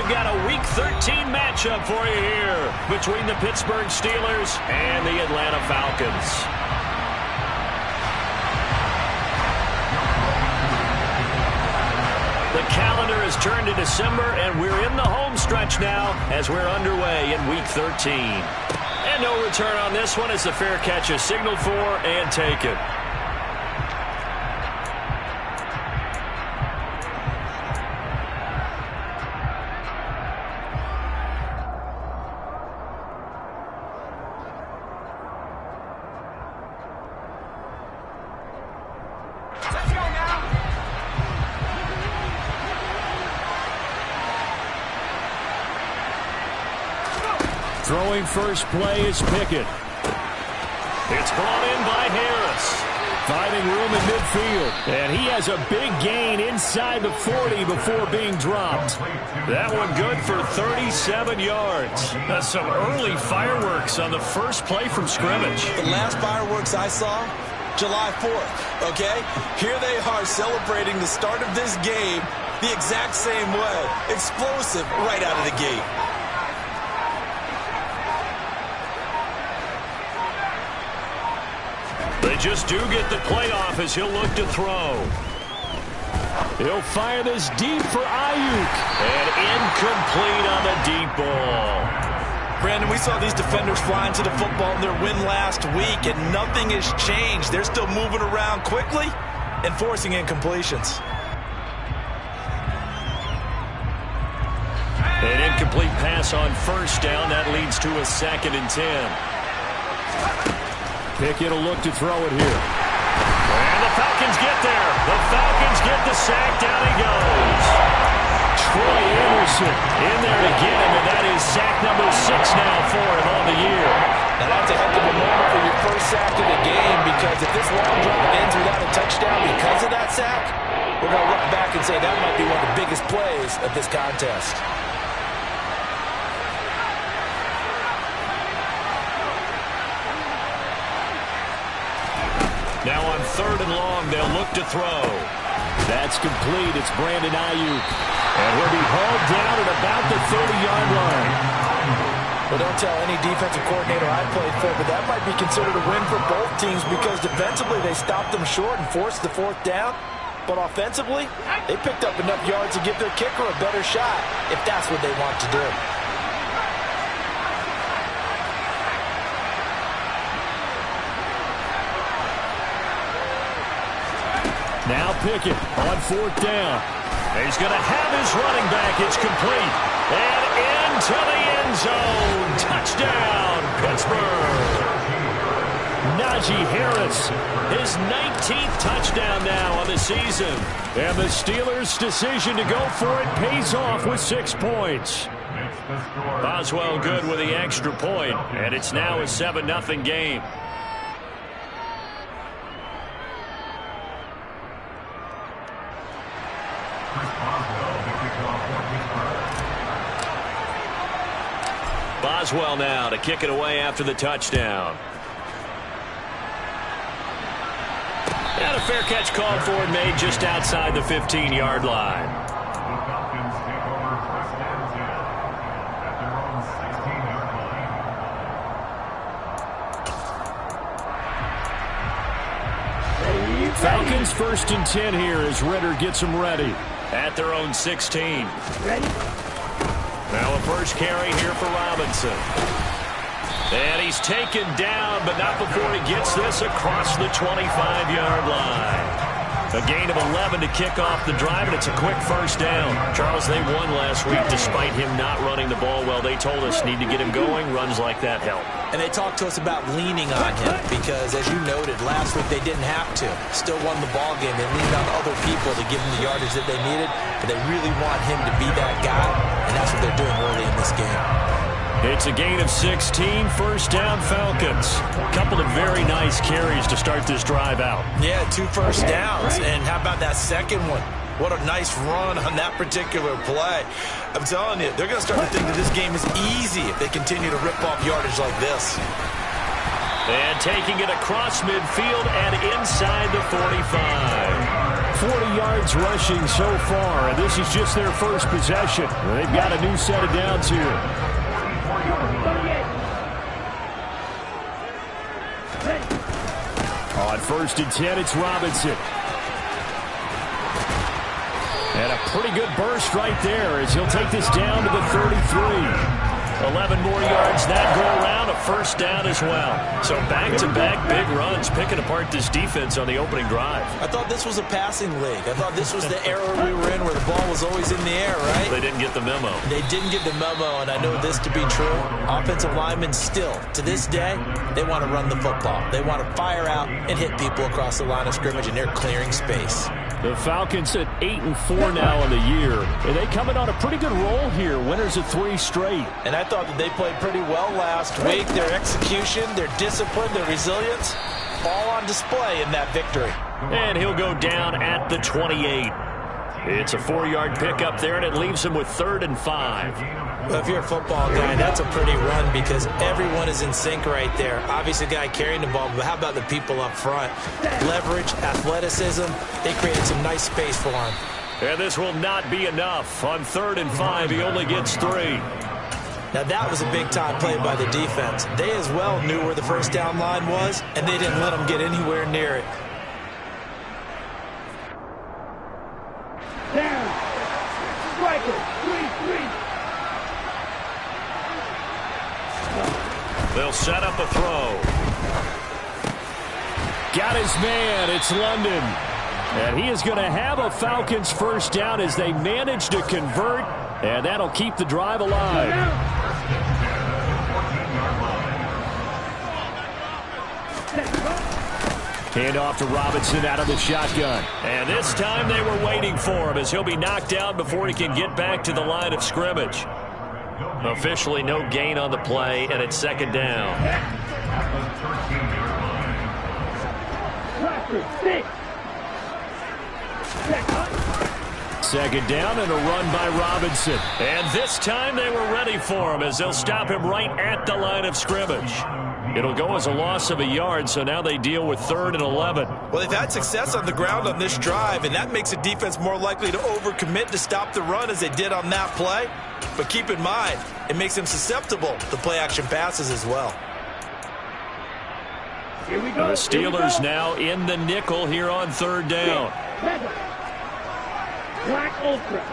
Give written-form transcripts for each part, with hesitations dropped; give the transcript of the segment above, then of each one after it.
we've got a Week 13 matchup for you here between the Pittsburgh Steelers and the Atlanta Falcons. The calendar has turned to December, and we're in the home stretch now as we're underway in Week 13. And no return on this one as the fair catch is signaled for and taken. Throwing first play is Pickett. It's brought in by Harris. Finding room in midfield. And he has a big gain inside the 40 before being dropped. That one good for 37 yards. That's some early fireworks on the first play from scrimmage. The last fireworks I saw, July 4th, okay? Here they are celebrating the start of this game the exact same way. Explosive right out of the gate. They just do get the play off as he'll look to throw. He'll fire this deep for Ayuk. And incomplete on the deep ball. Brandon, we saw these defenders flying to the football in their win last week, and nothing has changed. They're still moving around quickly and forcing incompletions. An incomplete pass on first down. That leads to a 2nd and 10. Pickett will look to throw it here. And the Falcons get there. The Falcons get the sack. Down he goes. Troy Anderson in there to get him, and that is sack number 6 now for him on the year. Now that's a heck of a moment for your first sack of the game, because if this long drive ends without a touchdown because of that sack, we're going to look back and say that might be one of the biggest plays of this contest. Now on 3rd and long, they'll look to throw. That's complete. It's Brandon Ayuk. And he'll be hauled down at about the 30-yard line. Well, don't tell any defensive coordinator I played for, but that might be considered a win for both teams, because defensively they stopped them short and forced the 4th down. But offensively, they picked up enough yards to give their kicker a better shot, if that's what they want to do. Now Pickett on 4th down. He's going to have his running back. It's complete. And into the end zone. Touchdown, Pittsburgh. Najee Harris, his 19th touchdown now on the season. And the Steelers' decision to go for it pays off with 6 points. Boswell good with the extra point, and it's now a 7-0 game. Boswell now to kick it away after the touchdown. And a fair catch called for and made just outside the 15-yard line. Falcons 1st and 10 here as Ritter gets them ready at their own 16. Ready? Now a first carry here for Robinson. And he's taken down, but not before he gets this across the 25-yard line. A gain of 11 to kick off the drive, and it's a quick first down. Charles, they won last week despite him not running the ball well. They told us need to get him going. Runs like that help. And they talked to us about leaning on him because, as you noted, last week they didn't have to. Still won the ball game. They leaned on other people to give them the yardage that they needed, but they really want him to be that guy, and that's what they're doing early in this game. It's a gain of 16, first down Falcons. A couple of very nice carries to start this drive out. Yeah, 2 first downs. And how about that second one? What a nice run on that particular play. I'm telling you, they're going to start to think that this game is easy if they continue to rip off yardage like this. And taking it across midfield and inside the 45. 40 yards rushing so far, and this is just their first possession. They've got a new set of downs here. On 1st and 10, it's Robinson. And a pretty good burst right there as he'll take this down to the 33. 11 more yards that go around, a first down as well. So back-to-back big runs, picking apart this defense on the opening drive. I thought this was a passing league. I thought this was the era we were in where the ball was always in the air, right? They didn't get the memo. They didn't get the memo, and I know this to be true. Offensive linemen still, to this day, they want to run the football. They want to fire out and hit people across the line of scrimmage, and they're clearing space. The Falcons at 8-4 now in the year. And they coming on a pretty good roll here. Winners of 3 straight. And I thought that they played pretty well last week. Their execution, their discipline, their resilience, all on display in that victory. And he'll go down at the 28. It's a 4-yard pickup there, and it leaves him with 3rd and 5. Well, if you're a football guy, that's a pretty run because everyone is in sync right there. Obviously, the guy carrying the ball, but how about the people up front? Leverage, athleticism, they created some nice space for him. And this will not be enough. On 3rd and 5, he only gets 3. Now, that was a big-time play by the defense. They as well knew where the first down line was, and they didn't let them get anywhere near it. Down. Striker. 3-3. They'll set up a throw. Got his man. It's London. And he is going to have a Falcons first down as they manage to convert. And that'll keep the drive alive. Hand off to Robinson out of the shotgun. And this time they were waiting for him as he'll be knocked down before he can get back to the line of scrimmage. Officially no gain on the play, and it's 2nd down. Second down and a run by Robinson. And this time they were ready for him as they'll stop him right at the line of scrimmage. It'll go as a loss of a yard, so now they deal with 3rd and 11. Well, they've had success on the ground on this drive, and that makes the defense more likely to overcommit to stop the run as they did on that play. But keep in mind, it makes them susceptible to play-action passes as well. Here we go. The Steelers now in the nickel here on 3rd down. Black Ultra.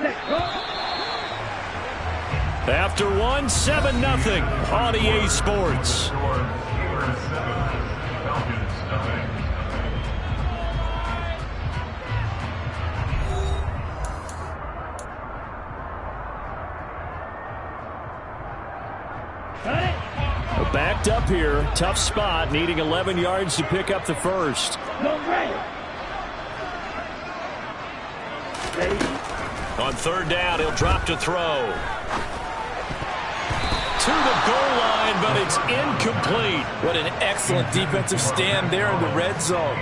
Let's go. After 1, 7-0 on EA Sports. Backed up here, tough spot, needing 11 yards to pick up the first. On 3rd down, he'll drop to throw. To the goal line, but it's incomplete. What an excellent defensive stand there in the red zone.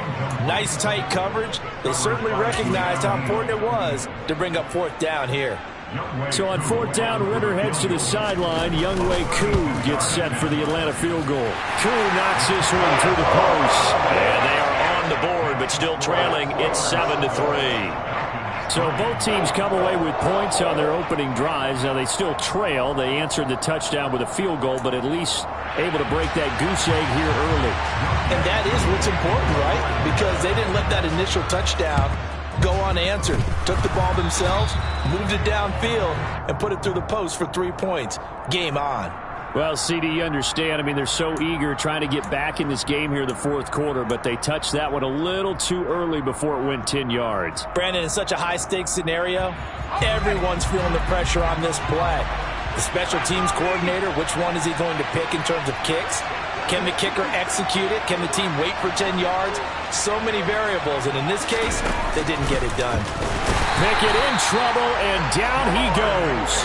Nice tight coverage. They certainly recognized how important it was to bring up 4th down here. So on 4th down, Ritter heads to the sideline. Younghoe Koo gets set for the Atlanta field goal. Koo knocks this one through the post. And they are on the board, but still trailing. It's 7-3. So both teams come away with points on their opening drives. Now they still trail. They answered the touchdown with a field goal, but at least able to break that goose egg here early. And that is what's important, right? Because they didn't let that initial touchdown go unanswered. Took the ball themselves, moved it downfield, and put it through the post for 3 points. Game on. Well, CD, you understand. I mean, they're so eager trying to get back in this game here in the 4th quarter, but they touched that one a little too early before it went 10 yards. Brandon, in such a high-stakes scenario, everyone's feeling the pressure on this play. The special teams coordinator, which one is he going to pick in terms of kicks? Can the kicker execute it? Can the team wait for 10 yards? So many variables, and in this case, they didn't get it done. Pickett in trouble, and down he goes.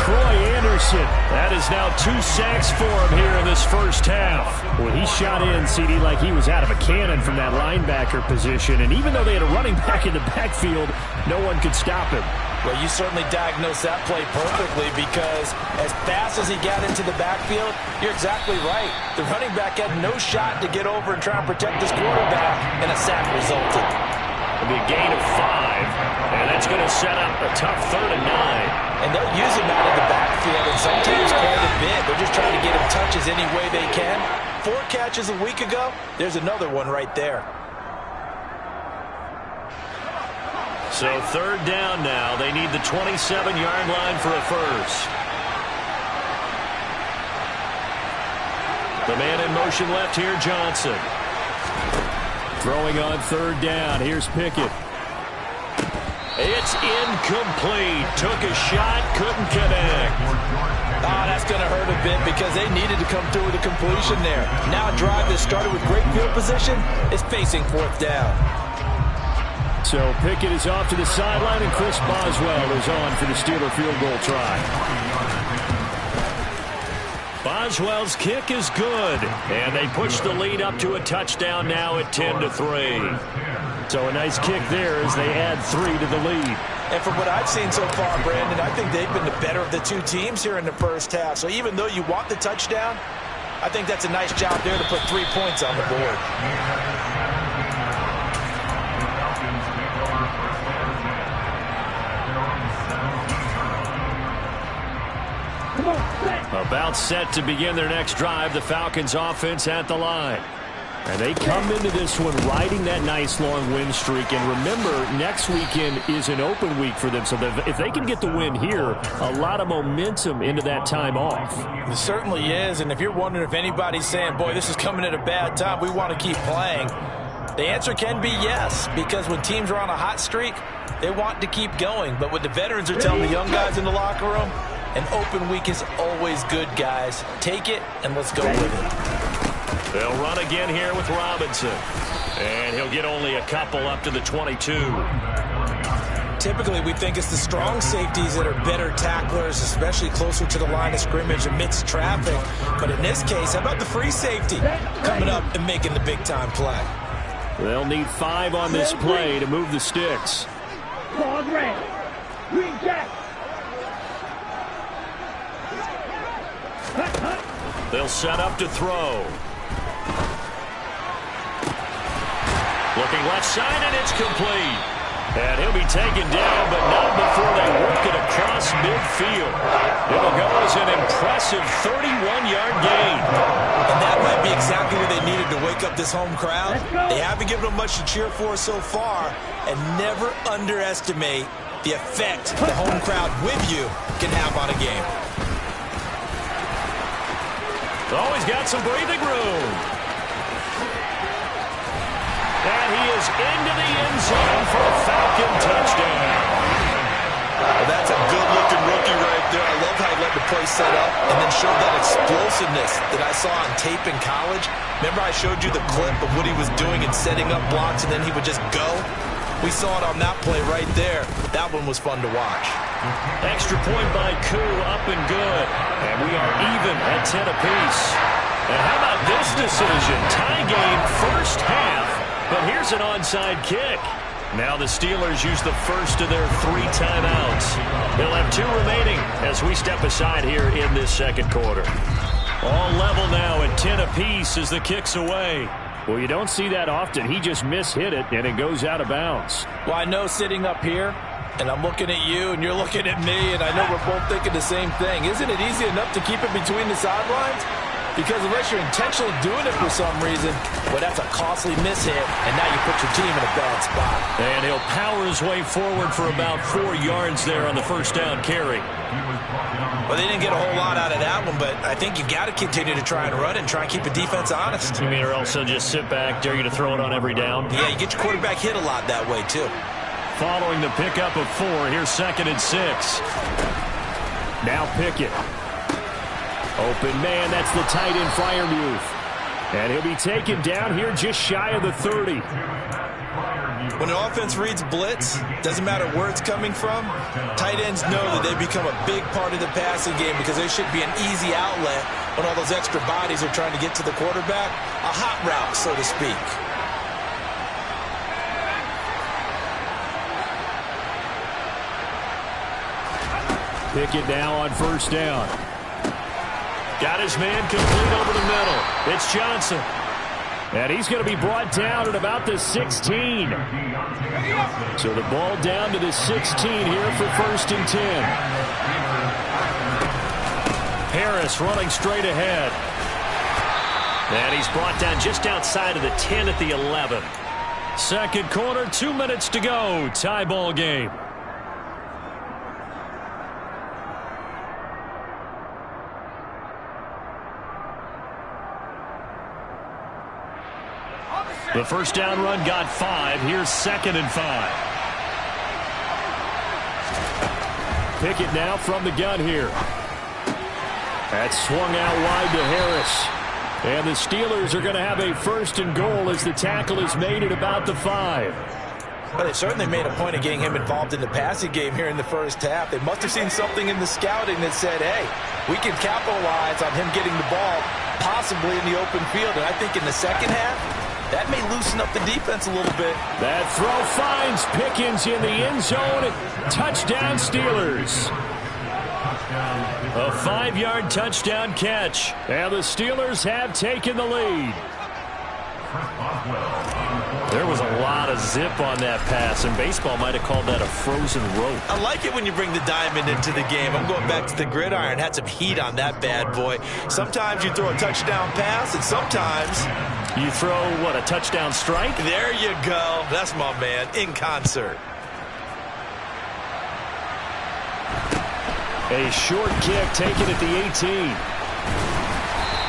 Troy Anderson. That is now 2 sacks for him here in this first half. Well, he shot in, CD, like he was out of a cannon from that linebacker position. And even though they had a running back in the backfield, no one could stop him. Well, you certainly diagnosed that play perfectly because as fast as he got into the backfield, you're exactly right. The running back had no shot to get over and try and protect his quarterback, and a sack resulted. It'll be a gain of 5, and that's going to set up a tough 3rd and 9. And they'll use him out of the backfield and sometimes quite a bit. They're just trying to get him touches any way they can. 4 catches a week ago, there's another one right there. So 3rd down now. They need the 27-yard line for a first. The man in motion left here, Johnson. Throwing on 3rd down. Here's Pickett. It's incomplete. Took a shot, couldn't connect. Oh, that's going to hurt a bit because they needed to come through with a completion there. Now a drive that started with great field position is facing 4th down. So Pickett is off to the sideline, and Chris Boswell is on for the Steeler field goal try. Boswell's kick is good, and they push the lead up to a touchdown now at 10-3. So a nice kick there as they add 3 to the lead. And from what I've seen so far, Brandon, I think they've been the better of the 2 teams here in the first half. So even though you want the touchdown, I think that's a nice job there to put 3 points on the board. About set to begin their next drive, the Falcons offense at the line. And they come into this one riding that nice long win streak. And remember, next weekend is an open week for them. So if they can get the win here, a lot of momentum into that time off. It certainly is. And if you're wondering if anybody's saying, boy, this is coming at a bad time, we want to keep playing, the answer can be yes. Because when teams are on a hot streak, they want to keep going. But what the veterans are telling the young guys in the locker room, an open week is always good, guys. Take it, and let's go with it. They'll run again here with Robinson. And he'll get only a couple up to the 22. Typically, we think it's the strong safeties that are better tacklers, especially closer to the line of scrimmage amidst traffic. But in this case, how about the free safety coming up and making the big-time play? They'll need 5 on this play to move the sticks. Claude red. Green jack. They'll set up to throw. Looking left side, and it's complete. And he'll be taken down, but not before they work it across midfield. It'll go as an impressive 31-yard gain. And that might be exactly what they needed to wake up this home crowd. They haven't given them much to cheer for so far, and never underestimate the effect the home crowd with you can have on a game. Always got some breathing room. And he is into the end zone for a Falcon touchdown. Well, that's a good-looking rookie right there. I love how he let the play set up and then showed that explosiveness that I saw on tape in college. Remember I showed you the clip of what he was doing and setting up blocks, and then he would just go? We saw it on that play right there. That one was fun to watch. Extra point by Koo, up and good. And we are even at 10 apiece. And how about this decision? Tie game first half, but here's an onside kick. Now the Steelers use the first of their 3 timeouts. They'll have 2 remaining as we step aside here in this second quarter. All level now at 10 apiece as the kick's away. Well, you don't see that often. He just mishit it, and it goes out of bounds. Well, I know sitting up here, and I'm looking at you, and you're looking at me, and I know we're both thinking the same thing. Isn't it easy enough to keep it between the sidelines? Because unless you're intentionally doing it for some reason, well, that's a costly mishit, and now you put your team in a bad spot. And he'll power his way forward for about 4 yards there on the first down carry. Well, they didn't get a whole lot out of that one, but I think you got to continue to try and run and try and keep the defense honest. You mean, or else they'll just sit back, dare you to throw it on every down? Yeah, you get your quarterback hit a lot that way, too. Following the pickup of 4, here's 2nd and 6. Now Pickett. Open man, that's the tight end Freiermuth. And he'll be taken down here just shy of the 30. When an offense reads blitz, doesn't matter where it's coming from, tight ends know that they become a big part of the passing game because there should be an easy outlet when all those extra bodies are trying to get to the quarterback. A hot route, so to speak. Pickett now on first down. Got his man complete over the middle. It's Johnson. And he's going to be brought down at about the 16. So the ball down to the 16 here for 1st and 10. Harris running straight ahead. And he's brought down just outside of the 10 at the 11. Second quarter, 2 minutes to go. Tie ball game. The first down run got 5. Here's 2nd and 5. Pickett now from the gun here. That's swung out wide to Harris. And the Steelers are going to have a 1st and goal as the tackle is made at about the 5. But they certainly made a point of getting him involved in the passing game here in the first half. They must have seen something in the scouting that said, hey, we can capitalize on him getting the ball possibly in the open field. And I think in the second half, that may loosen up the defense a little bit. That throw finds Pickens in the end zone. Touchdown Steelers. A 5-yard touchdown catch. And the Steelers have taken the lead. There was a lot of zip on that pass, and baseball might have called that a frozen rope. I like it when you bring the diamond into the game. I'm going back to the gridiron. Had some heat on that bad boy. Sometimes you throw a touchdown pass, and sometimes you throw, what, a touchdown strike? There you go. That's my man, in concert. A short kick taken at the 18.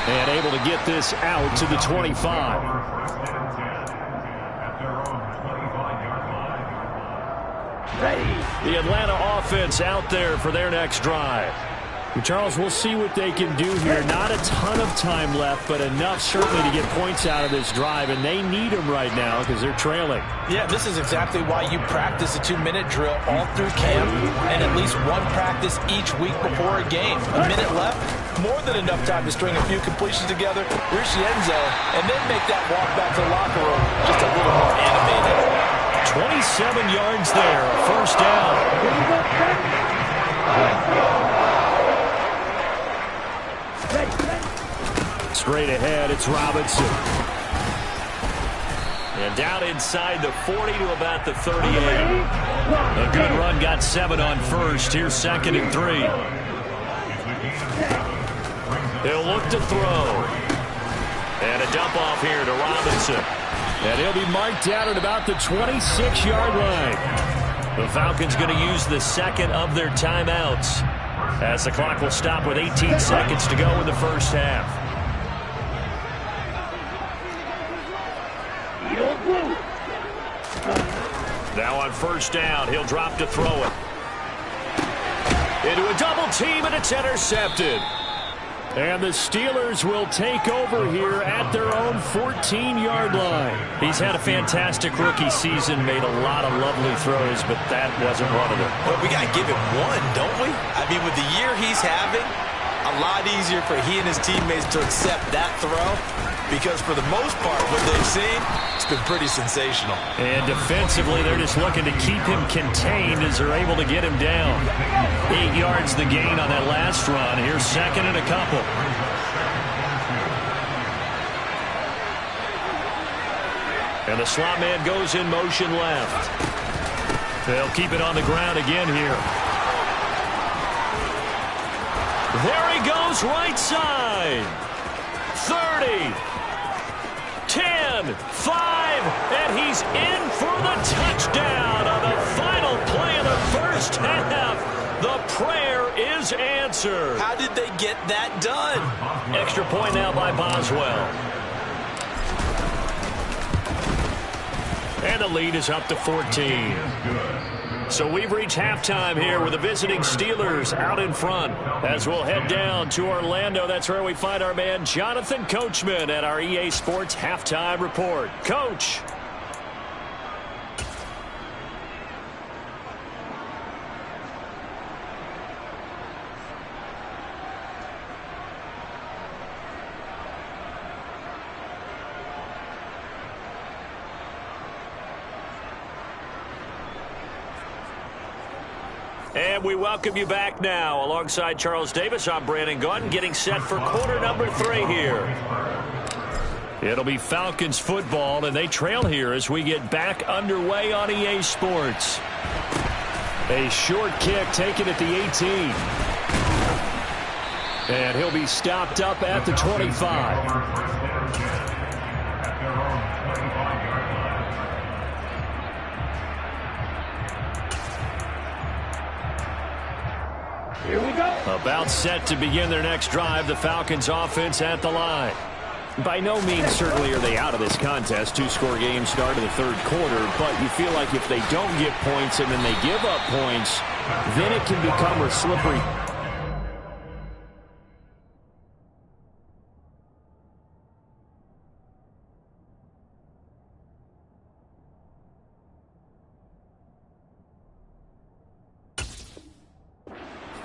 And able to get this out to the 25. The Atlanta offense out there for their next drive. Charles, we'll see what they can do here. Not a ton of time left, but enough certainly to get points out of this drive, and they need them right now because they're trailing. Yeah, this is exactly why you practice a 2-minute drill all through camp and at least one practice each week before a game. A minute left, more than enough time to string a few completions together, reach the end zone, and then make that walk back to the locker room just a little more animated. 27 yards there, first down. Straight ahead, it's Robinson. And down inside the 40 to about the 38. A good run, got 7 on first. Here's 2nd and 3. He'll look to throw. And a dump off here to Robinson. And he'll be marked down at about the 26-yard line. The Falcons going to use the second of their timeouts, as the clock will stop with 18 seconds to go in the first half. Now on first down, he'll drop to throw it. Into a double team, and it's intercepted. And the Steelers will take over here at their own 14-yard line. He's had a fantastic rookie season, made a lot of lovely throws, but that wasn't one of them. Well, we got to give him one, don't we? I mean, with the year he's having, a lot easier for he and his teammates to accept that throw, because for the most part, what they've seen, it's been pretty sensational. And defensively, they're just looking to keep him contained as they're able to get him down. 8 yards the gain on that last run. Here's 2nd and a couple. And the slot man goes in motion left. They'll keep it on the ground again here. There he goes, right side. 30. 10, 5, and he's in for the touchdown on the final play of the first half. The prayer is answered. How did they get that done? Extra point now by Boswell. And the lead is up to 14. So we've reached halftime here with the visiting Steelers out in front. As we'll head down to Orlando, that's where we find our man Jonathan Coachman at our EA Sports Halftime Report. Coach. And we welcome you back now. Alongside Charles Davis, I'm Brandon Gaudin, getting set for quarter number 3 here. It'll be Falcons football, and they trail here as we get back underway on EA Sports. A short kick taken at the 18. And he'll be stopped up at the 25. Here we go. About set to begin their next drive, the Falcons offense at the line. By no means certainly are they out of this contest. Two-score game start of the third quarter, but you feel like if they don't get points and then they give up points, then it can become a slippery.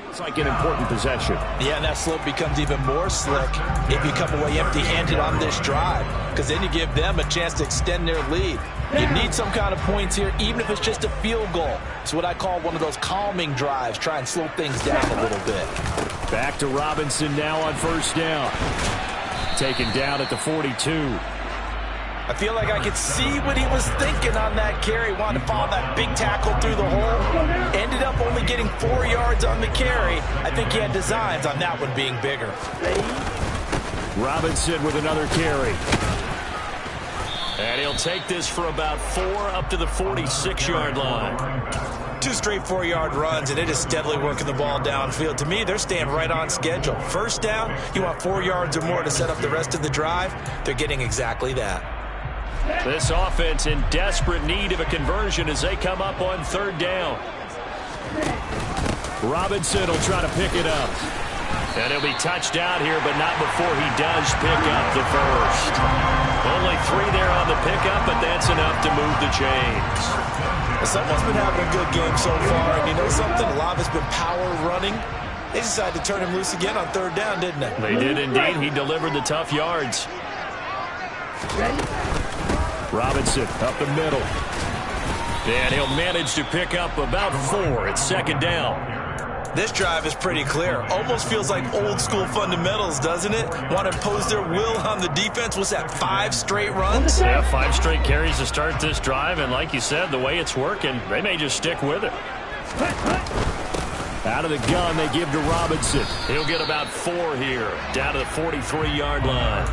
It's like an important possession. Yeah, and that slope becomes even more slick if you come away empty-handed on this drive, because then you give them a chance to extend their lead. You need some kind of points here, even if it's just a field goal. It's what I call one of those calming drives. Try and slow things down a little bit. Back to Robinson now on first down. Taken down at the 42. I feel like I could see what he was thinking on that carry. Wanted to follow that big tackle through the hole. Ended up only getting 4 yards on the carry. I think he had designs on that one being bigger. Robinson with another carry. And he'll take this for about 4 up to the 46-yard line. 2 straight 4-yard runs, and it is steadily working the ball downfield. To me, they're staying right on schedule. First down, you want 4 yards or more to set up the rest of the drive. They're getting exactly that. This offense in desperate need of a conversion as they come up on third down. Robinson will try to pick it up. And he'll be touched out here, but not before he does pick up the first. Only 3 there on the pickup, but that's enough to move the chains. Someone's been having a good game so far, and you know something? A lot of it's been power running. They decided to turn him loose again on third down, didn't they? They did indeed. He delivered the tough yards. Robinson up the middle. And he'll manage to pick up about 4 at second down. This drive is pretty clear. Almost feels like old school fundamentals, doesn't it? Want to impose their will on the defense. Was that 5 straight runs? Yeah, 5 straight carries to start this drive. And like you said, the way it's working, they may just stick with it. Out of the gun, they give to Robinson. He'll get about 4 here, down to the 43-yard line.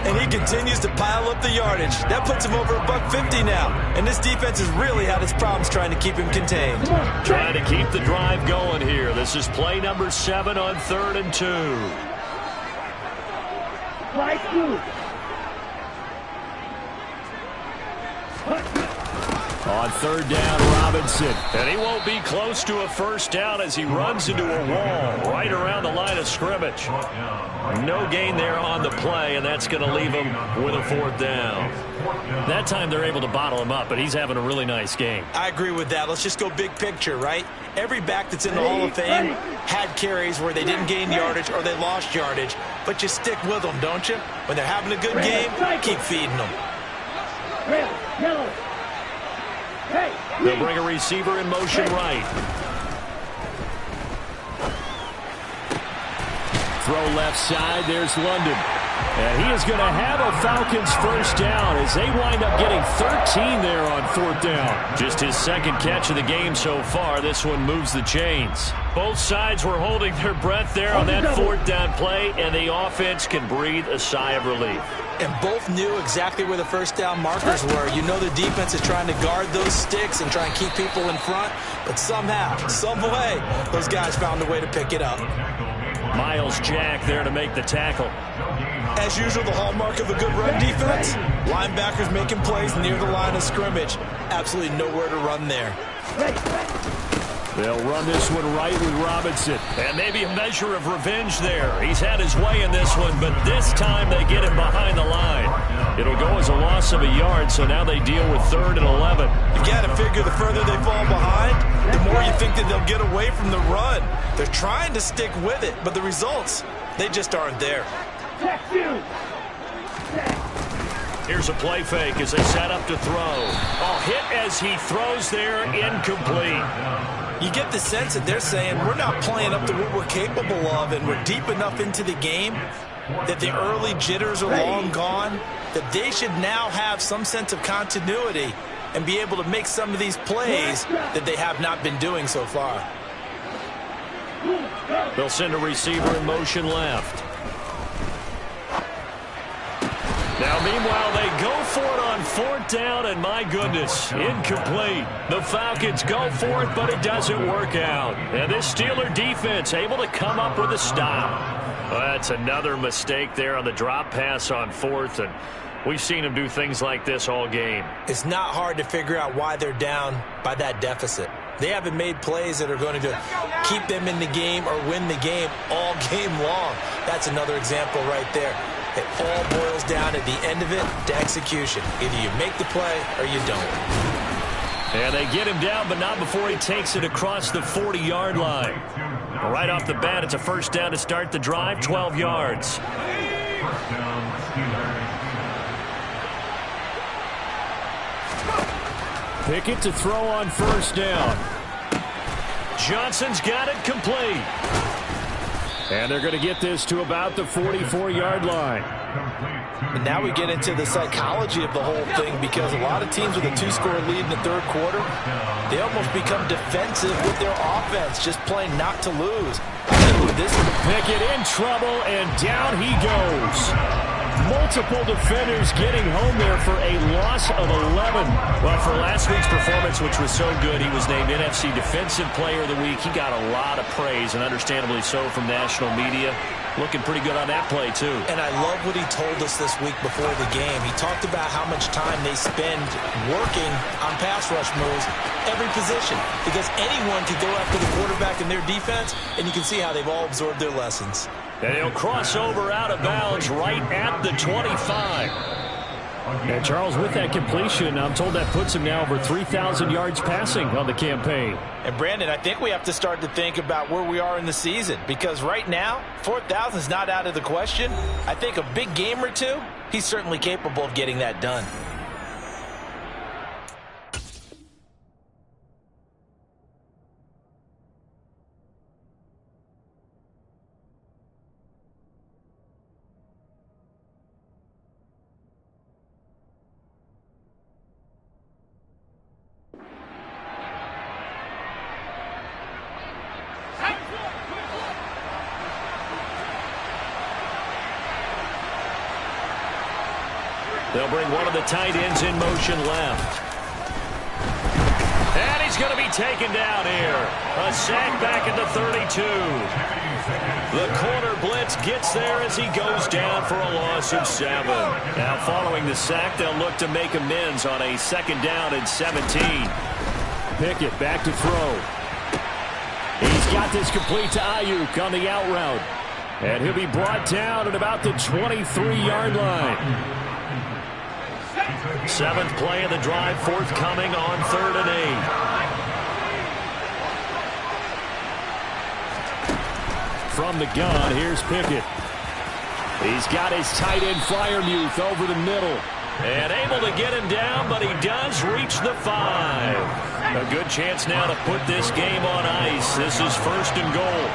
And he continues to pile up the yardage. That puts him over $150 now. And this defense has really had its problems trying to keep him contained. Trying to keep the drive going here. This is play number 7 on 3rd and 2. Right through. On third down, Robinson. And he won't be close to a first down as he runs into a wall right around the line of scrimmage. No gain there on the play, and that's going to leave him with a 4th down. That time they're able to bottle him up, but he's having a really nice game. I agree with that. Let's just go big picture, right? Every back that's in the Hall of Fame had carries where they didn't gain yardage or they lost yardage, but you stick with them, don't you? When they're having a good game, keep feeding them. Red, yellow. Hey, They'll bring a receiver in motion right. Throw left side. There's London. And he is going to have a Falcons first down as they wind up getting 13 there on 4th down. Just his 2nd catch of the game so far. This one moves the chains. Both sides were holding their breath there on that 4th down play, and the offense can breathe a sigh of relief. And both knew exactly where the first down markers were. You know the defense is trying to guard those sticks and try and keep people in front, but somehow, some way, those guys found a way to pick it up. Miles Jack there to make the tackle. As usual, the hallmark of a good run defense, linebackers making plays near the line of scrimmage. Absolutely nowhere to run there. They'll run this one right with Robinson. And maybe a measure of revenge there. He's had his way in this one, but this time they get him behind the line. It'll go as a loss of a yard, so now they deal with 3rd and 11. You got to figure the further they fall behind, the more you think that they'll get away from the run. They're trying to stick with it, but the results, they just aren't there. Here's a play fake as they set up to throw. Oh, hit as he throws there, incomplete. You get the sense that they're saying we're not playing up to what we're capable of, and we're deep enough into the game that the early jitters are long gone, that they should now have some sense of continuity and be able to make some of these plays that they have not been doing so far. They'll send a receiver in motion left. Now, meanwhile, they go for it on 4th down, and my goodness, incomplete. The Falcons go for it, but it doesn't work out. And this Steeler defense able to come up with a stop. Well, that's another mistake there on the drop pass on 4th, and we've seen them do things like this all game. It's not hard to figure out why they're down by that deficit. They haven't made plays that are going to keep them in the game or win the game all game long. That's another example right there. It all boils down at the end of it to execution. Either you make the play or you don't. And they get him down, but not before he takes it across the 40-yard line. Right off the bat, it's a 1st down to start the drive, 12 yards. Pickett to throw on 1st down. Johnson's got it complete. And they're going to get this to about the 44-yard line. And now we get into the psychology of the whole thing, because a lot of teams with a 2-score lead in the 3rd quarter, they almost become defensive with their offense, just playing not to lose. I think with this Pickett in trouble, and down he goes. Multiple defenders getting home there for a loss of 11. Well, for last week's performance, which was so good, he was named NFC Defensive Player of the Week. He got a lot of praise, and understandably so, from national media. Looking pretty good on that play, too. And I love what he told us this week before the game. He talked about how much time they spend working on pass rush moves, every position, because anyone could go after the quarterback in their defense, and you can see how they've all absorbed their lessons. And he'll cross over out of bounds right at the 25. And Charles, with that completion, I'm told that puts him now over 3,000 yards passing on the campaign. And Brandon, I think we have to start to think about where we are in the season, because right now, 4,000 is not out of the question. I think a big game or two, he's certainly capable of getting that done. They'll bring one of the tight ends in motion left. And he's going to be taken down here. A sack back at the 32. The corner blitz gets there as he goes down for a loss of 7. Now following the sack, they'll look to make amends on a 2nd down and 17. Pickett back to throw. He's got this complete to Ayuk on the out route. And he'll be brought down at about the 23-yard line. 7th play of the drive forthcoming on 3rd and 8. From the gun, here's Pickett. He's got his tight end Freiermuth over the middle. And able to get him down, but he does reach the 5. A good chance now to put this game on ice. This is 1st and goal.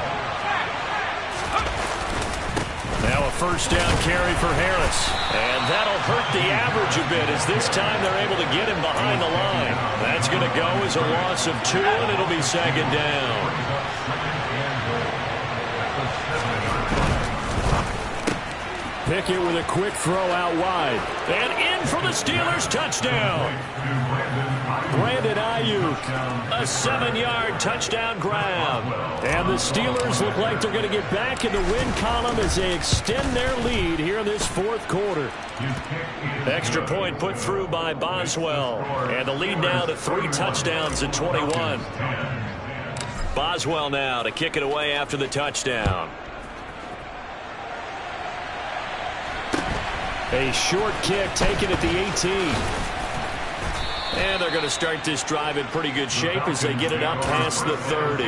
Now a 1st down carry for Harris. And that'll hurt the average a bit, as this time they're able to get him behind the line. That's going to go as a loss of 2, and it'll be 2nd down. Pickett with a quick throw out wide. And in for the Steelers touchdown. Brandon Ayuk. A 7-yard touchdown grab. And the Steelers look like they're going to get back in the win column as they extend their lead here in this 4th quarter. Extra point put through by Boswell. And the lead now to 3 touchdowns at 21. Boswell now to kick it away after the touchdown. A short kick taken at the 18. And they're going to start this drive in pretty good shape as they get it up past the 30.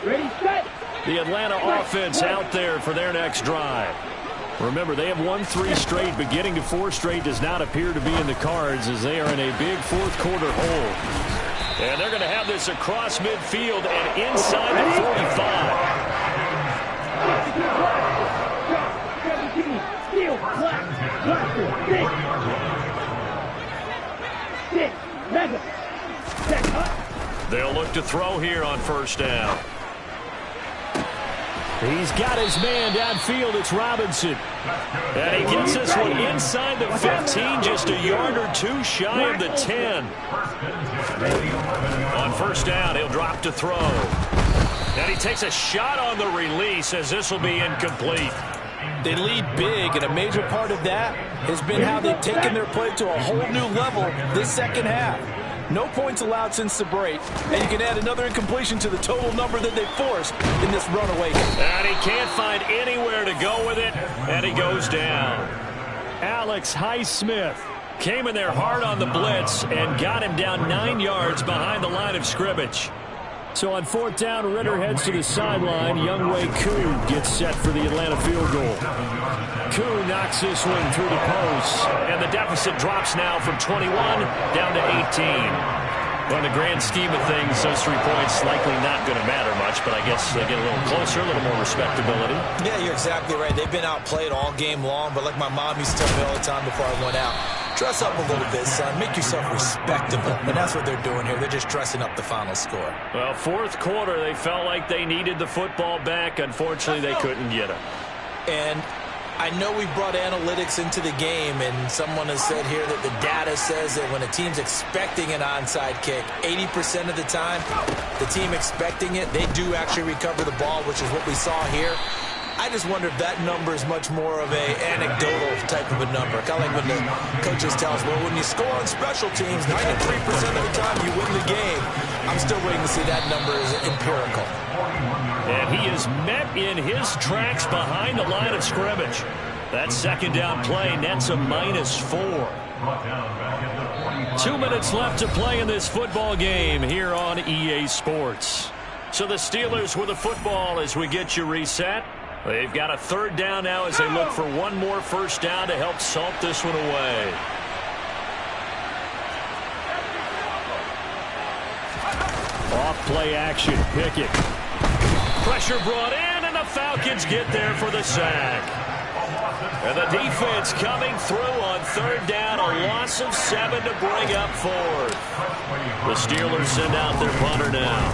Ready, set. The Atlanta offense out there for their next drive. Remember, they have won 3 straight, but getting to 4 straight does not appear to be in the cards as they are in a big fourth quarter hole. And they're going to have this across midfield and inside the 45. They'll look to throw here on first down. He's got his man downfield. It's Robinson. And he gets this one inside the 15, just a yard or 2 shy of the 10. On first down, he'll drop to throw. And he takes a shot on the release as this will be incomplete. They lead big, and a major part of that has been how they've taken their play to a whole new level this second half. No points allowed since the break, and you can add another incompletion to the total number that they forced in this runaway game. And he can't find anywhere to go with it, and he goes down. Alex Highsmith Came in there hard on the blitz and got him down 9 yards behind the line of scrimmage. So on fourth down, Ritter heads to the sideline. Younghoe Koo gets set for the Atlanta field goal. Koo knocks this one through the post, and the deficit drops now from 21 down to 18. Well, in the grand scheme of things, those 3 points likely not going to matter much, but I guess they get a little closer, a little more respectability. Yeah, you're exactly right. They've been outplayed all game long, but like my mom used to tell me all the time before I went out, dress up a little bit, son. Make yourself respectable. And that's what they're doing here. They're just dressing up the final score. Well, fourth quarter, they felt like they needed the football back. Unfortunately, they couldn't get it. And I know we brought analytics into the game, and someone has said here that the data says that when a team's expecting an onside kick, 80% of the time, the team expecting it, they do actually recover the ball, which is what we saw here. I just wonder if that number is much more of a anecdotal type of a number. Kind of like when the coaches tell us, well, when you score on special teams, 93% of the time you win the game. I'm still waiting to see that number is empirical. And he is met in his tracks behind the line of scrimmage. That second down play nets a -4. 2 minutes left to play in this football game here on EA Sports. So the Steelers with the football as we get you reset. They've got a third down now as they look for one more first down to help salt this one away. Off play action, Pickett. Pressure brought in, and the Falcons get there for the sack. And the defense coming through on third down, a loss of 7 to bring up fourth. The Steelers send out their punter now.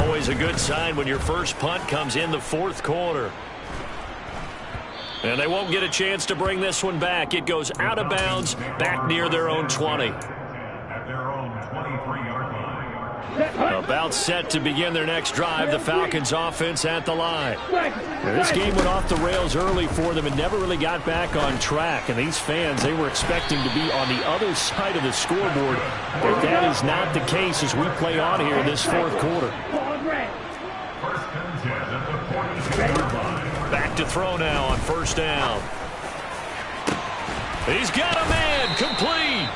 Always a good sign when your first punt comes in the fourth quarter. And they won't get a chance to bring this one back. It goes out of bounds, back near their own 20. About set to begin their next drive. The Falcons offense at the line. Now, this game went off the rails early for them and never really got back on track. And these fans, they were expecting to be on the other side of the scoreboard. But that is not the case as we play on here in this fourth quarter. Back to throw now on first down. He's got a man, complete.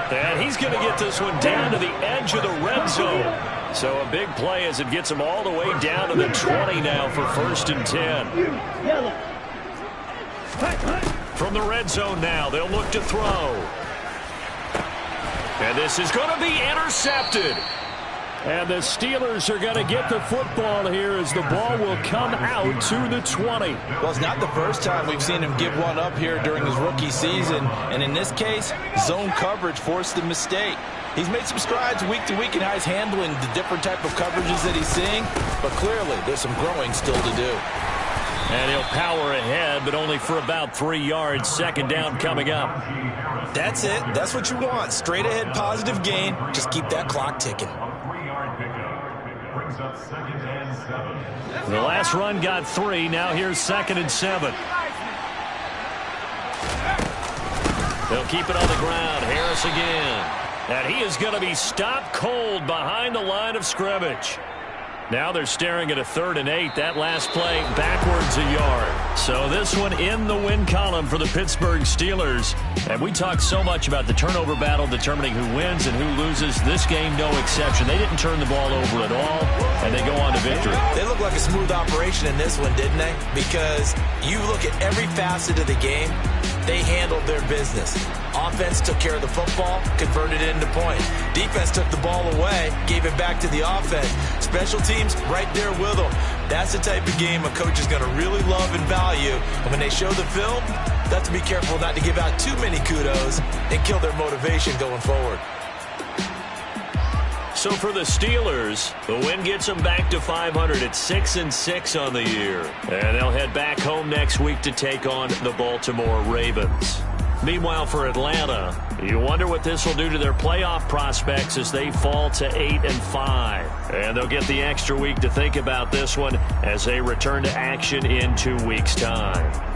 And he's going to get this one down to the edge of the red zone. So a big play as it gets him all the way down to the 20 now for 1st and 10. From the red zone now, they'll look to throw. And this is going to be intercepted. And the Steelers are going to get the football here as the ball will come out to the 20. Well, it's not the first time we've seen him give one up here during his rookie season. And in this case, zone coverage forced the mistake. He's made some strides week to week in how he's handling the different type of coverages that he's seeing. But clearly, there's some growing still to do. And he'll power ahead, but only for about 3 yards. Second down coming up. That's it. That's what you want. Straight ahead positive gain. Just keep that clock ticking. The last run got 3. Now here's 2nd and 7. They'll keep it on the ground. Harris again. And he is going to be stopped cold behind the line of scrimmage. Now they're staring at a 3rd and 8. That last play backwards a yard. So this one in the win column for the Pittsburgh Steelers. And we talk so much about the turnover battle determining who wins and who loses. This game, no exception. They didn't turn the ball over at all, and they go on to victory. They look like a smooth operation in this one, didn't they? Because you look at every facet of the game, they handled their business. Offense took care of the football, converted it into points. Defense took the ball away, gave it back to the offense. Special teams right there with them. That's the type of game a coach is going to really love and value. And when they show the film, they have to be careful not to give out too many kudos and kill their motivation going forward. So for the Steelers, the win gets them back to 500 at 6-6 on the year. And they'll head back home next week to take on the Baltimore Ravens. Meanwhile, for Atlanta, you wonder what this will do to their playoff prospects as they fall to 8-5. And they'll get the extra week to think about this one as they return to action in 2 weeks' time.